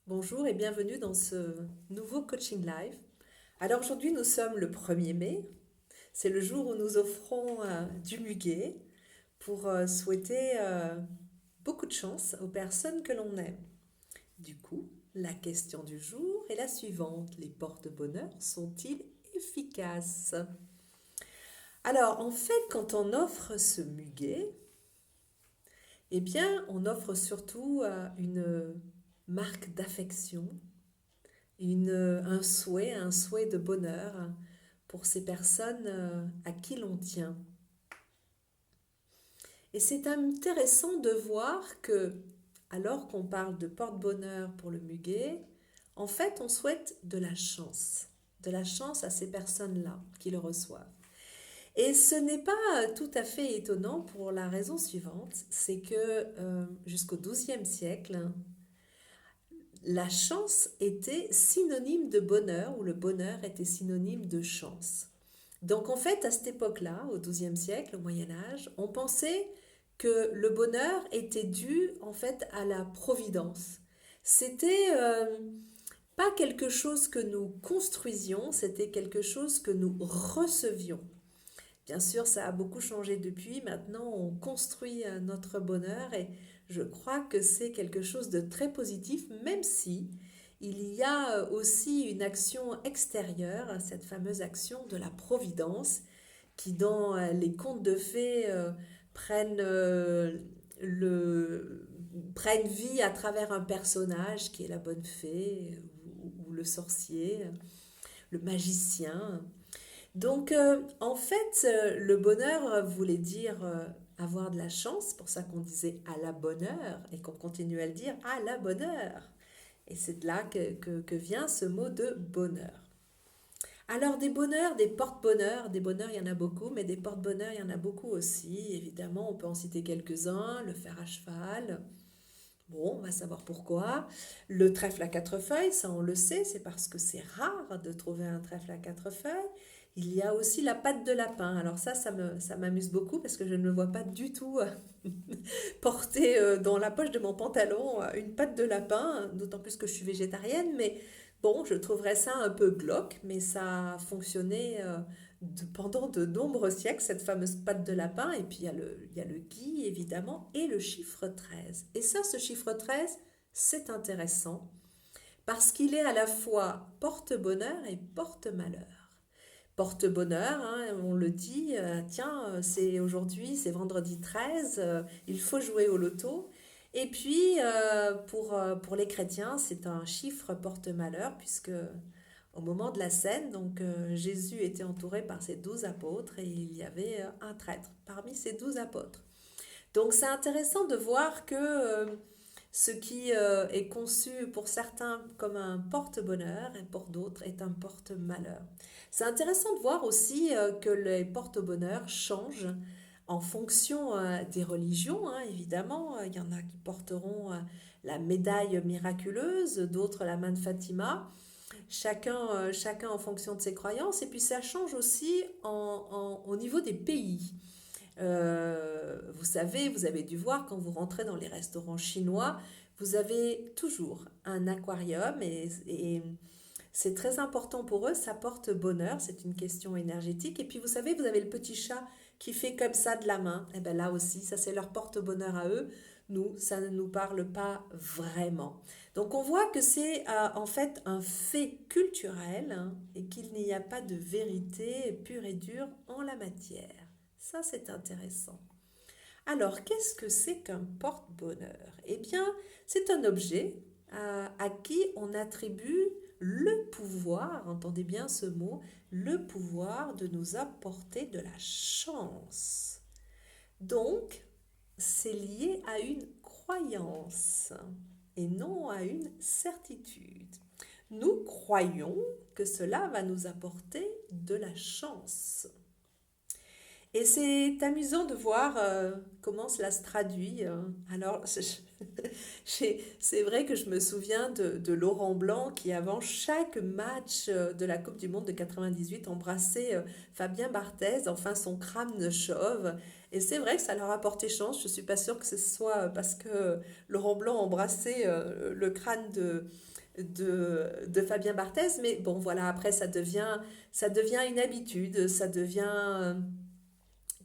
Bonjour et bienvenue dans ce nouveau coaching live. Alors aujourd'hui nous sommes le 1er mai, c'est le jour où nous offrons du muguet pour souhaiter beaucoup de chance aux personnes que l'on aime. Du coup, la question du jour est la suivante: les porte-bonheur sont-ils efficaces? Alors en fait, quand on offre ce muguet, eh bien on offre surtout une marque d'affection, un souhait de bonheur pour ces personnes à qui l'on tient. Et c'est intéressant de voir que, alors qu'on parle de porte-bonheur pour le muguet, en fait, on souhaite de la chance à ces personnes-là qui le reçoivent. Et ce n'est pas tout à fait étonnant pour la raison suivante, c'est que jusqu'au XIIe siècle, la chance était synonyme de bonheur, ou le bonheur était synonyme de chance. Donc en fait, à cette époque-là, au XIIe siècle, au Moyen Âge, on pensait que le bonheur était dû en fait à la providence. C'était pas quelque chose que nous construisions, c'était quelque chose que nous recevions. Bien sûr, ça a beaucoup changé depuis. Maintenant, on construit notre bonheur et je crois que c'est quelque chose de très positif, même si il y a aussi une action extérieure, cette fameuse action de la providence, qui dans les contes de fées prennent, le, prennent vie à travers un personnage qui est la bonne fée ou le sorcier, le magicien. Donc, en fait, le bonheur voulait dire avoir de la chance, c'est pour ça qu'on disait à la bonne heure et qu'on continue à le dire à la bonne heure. Et c'est de là que vient ce mot de bonheur. Alors, des bonheurs, des porte-bonheurs, des bonheurs, il y en a beaucoup, mais des porte-bonheurs, il y en a beaucoup aussi. Évidemment, on peut en citer quelques-uns: le fer à cheval. Bon, on va savoir pourquoi. Le trèfle à quatre feuilles, ça on le sait, c'est parce que c'est rare de trouver un trèfle à quatre feuilles. Il y a aussi la patte de lapin. Alors ça m'amuse beaucoup parce que je ne me vois pas du tout porter dans la poche de mon pantalon une patte de lapin, d'autant plus que je suis végétarienne. Mais bon, je trouverais ça un peu glauque, mais ça a fonctionné pendant de nombreux siècles, cette fameuse patte de lapin. Et puis il y a le gui, évidemment, et le chiffre 13. Et ça, ce chiffre 13, c'est intéressant parce qu'il est à la fois porte-bonheur et porte-malheur. Porte-bonheur, hein, on le dit, tiens, c'est aujourd'hui, c'est vendredi 13, il faut jouer au loto. Et puis, pour les chrétiens, c'est un chiffre porte-malheur, puisque au moment de la scène, donc, Jésus était entouré par ses 12 apôtres et il y avait un traître parmi ces 12 apôtres. Donc c'est intéressant de voir que ce qui est conçu pour certains comme un porte-bonheur et pour d'autres est un porte-malheur. C'est intéressant de voir aussi que les porte-bonheur changent en fonction des religions, hein, évidemment. Il y en a qui porteront la médaille miraculeuse, d'autres la main de Fatima. Chacun en fonction de ses croyances. Et puis ça change aussi au niveau des pays. Vous savez, vous avez dû voir quand vous rentrez dans les restaurants chinois, vous avez toujours un aquarium et c'est très important pour eux, ça porte bonheur, c'est une question énergétique. Et puis vous savez, vous avez le petit chat qui fait comme ça de la main. Et bien là aussi, ça c'est leur porte-bonheur à eux. Nous, ça ne nous parle pas vraiment. Donc on voit que c'est en fait un fait culturel, hein, et qu'il n'y a pas de vérité pure et dure en la matière. Ça, c'est intéressant. Alors, qu'est-ce que c'est qu'un porte-bonheur? Eh bien, c'est un objet à qui on attribue le pouvoir, entendez bien ce mot, le pouvoir de nous apporter de la chance. Donc, c'est lié à une croyance et non à une certitude. Nous croyons que cela va nous apporter de la chance. Et c'est amusant de voir comment cela se traduit. Alors, c'est vrai que je me souviens de Laurent Blanc qui, avant chaque match de la Coupe du Monde de 98, embrassait Fabien Barthez, enfin son crâne chauve. Et c'est vrai que ça leur a porté chance. Je ne suis pas sûre que ce soit parce que Laurent Blanc embrassait le crâne de Fabien Barthez. Mais bon, voilà, après, ça devient une habitude, ça devient...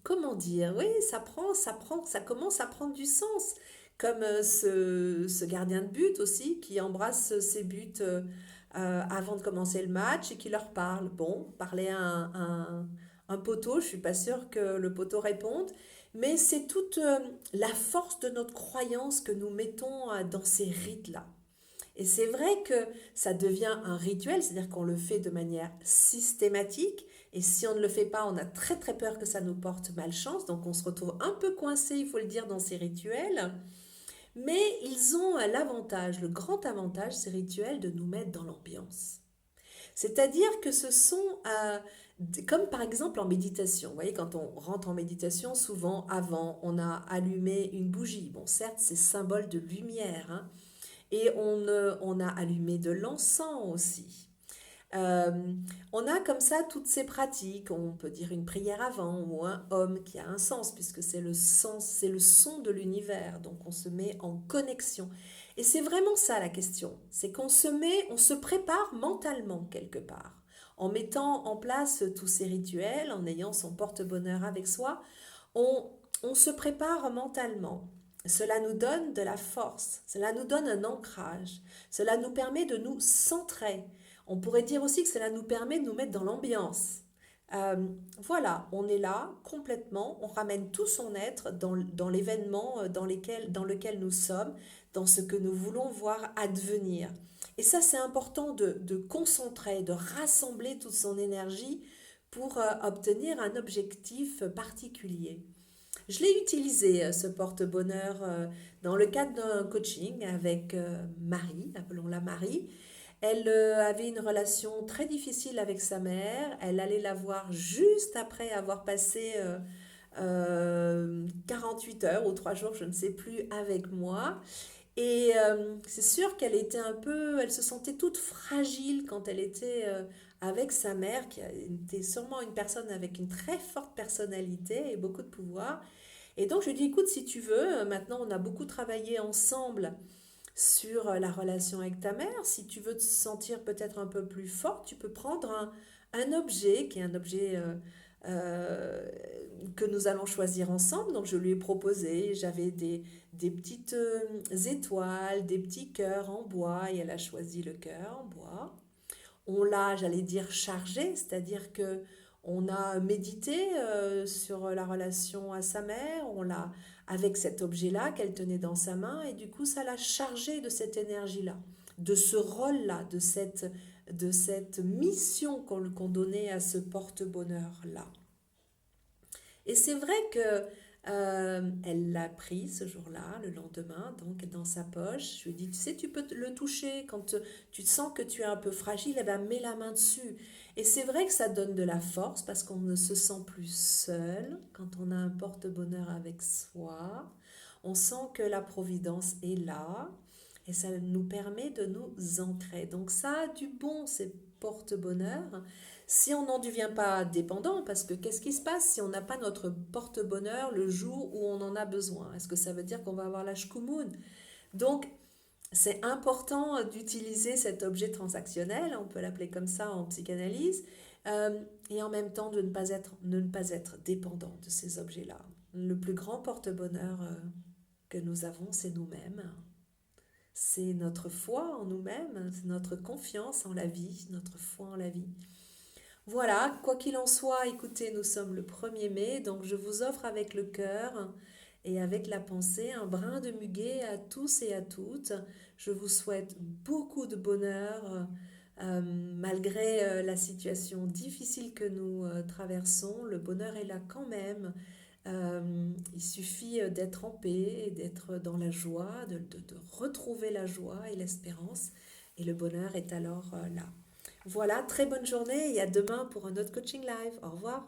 comment dire? Oui, ça commence à prendre du sens. Comme ce gardien de but aussi, qui embrasse ses buts avant de commencer le match et qui leur parle. Bon, parler à un poteau, je suis pas sûre que le poteau réponde, mais c'est toute la force de notre croyance que nous mettons dans ces rites-là. Et c'est vrai que ça devient un rituel, c'est-à-dire qu'on le fait de manière systématique. Et si on ne le fait pas, on a très très peur que ça nous porte malchance. Donc on se retrouve un peu coincé, il faut le dire, dans ces rituels. Mais ils ont l'avantage, le grand avantage, ces rituels, de nous mettre dans l'ambiance. C'est-à-dire que ce sont, comme par exemple en méditation. Vous voyez, quand on rentre en méditation, souvent avant, on a allumé une bougie. Bon, certes, c'est symbole de lumière, hein, et on a allumé de l'encens aussi. Euh, on a comme ça toutes ces pratiques. On peut dire une prière avant ou un homme qui a un sens puisque c'est le sens, c'est le son de l'univers. Donc on se met en connexion. Et c'est vraiment ça la question. C'est on se prépare mentalement quelque part. En mettant en place tous ces rituels, en ayant son porte-bonheur avec soi, on, on se prépare mentalement. Cela nous donne de la force, cela nous donne un ancrage, cela nous permet de nous centrer. On pourrait dire aussi que cela nous permet de nous mettre dans l'ambiance. Euh, voilà, on est là complètement, on ramène tout son être dans l'événement dans lequel nous sommes, dans ce que nous voulons voir advenir. Et ça, c'est important de concentrer, de rassembler toute son énergie pour obtenir un objectif particulier. Je l'ai utilisé, ce porte-bonheur, dans le cadre d'un coaching avec Marie, appelons-la Marie. Elle avait une relation très difficile avec sa mère. Elle allait la voir juste après avoir passé 48 heures ou 3 jours, je ne sais plus, avec moi. Et c'est sûr qu'elle était elle se sentait toute fragile quand elle était avec sa mère, qui était sûrement une personne avec une très forte personnalité et beaucoup de pouvoir. Et donc je lui dis, écoute, si tu veux, maintenant on a beaucoup travaillé ensemble sur la relation avec ta mère. Si tu veux te sentir peut-être un peu plus forte, tu peux prendre un objet qui est un objet euh, que nous allons choisir ensemble. Donc je lui ai proposé, j'avais des petites étoiles, des petits cœurs en bois et elle a choisi le cœur en bois. On l'a, j'allais dire, chargé, c'est-à-dire que on a médité sur la relation à sa mère, on l'a avec cet objet-là qu'elle tenait dans sa main, et du coup, ça l'a chargé de cette énergie-là, de ce rôle-là, de cette mission qu'on donnait à ce porte-bonheur-là. Et c'est vrai que elle l'a pris ce jour-là, le lendemain, donc dans sa poche. Je lui ai dit, tu sais, tu peux le toucher quand tu sens que tu es un peu fragile, eh ben, mets la main dessus. Et c'est vrai que ça donne de la force parce qu'on ne se sent plus seul quand on a un porte-bonheur avec soi. On sent que la providence est là et ça nous permet de nous ancrer. Donc ça a du bon, ces porte-bonheur. Si on n'en devient pas dépendant, parce que qu'est-ce qui se passe si on n'a pas notre porte-bonheur le jour où on en a besoin? Est-ce que ça veut dire qu'on va avoir la shkumun? Donc, c'est important d'utiliser cet objet transactionnel, on peut l'appeler comme ça en psychanalyse, et en même temps de ne pas être dépendant de ces objets-là. Le plus grand porte-bonheur que nous avons, c'est nous-mêmes. C'est notre foi en nous-mêmes, c'est notre confiance en la vie, notre foi en la vie. Voilà, quoi qu'il en soit, écoutez, nous sommes le 1er mai, donc je vous offre avec le cœur et avec la pensée un brin de muguet à tous et à toutes. Je vous souhaite beaucoup de bonheur malgré la situation difficile que nous traversons. Le bonheur est là quand même. Il suffit d'être en paix et d'être dans la joie, de retrouver la joie et l'espérance. Et le bonheur est alors là. Voilà, très bonne journée et à demain pour un autre coaching live. Au revoir.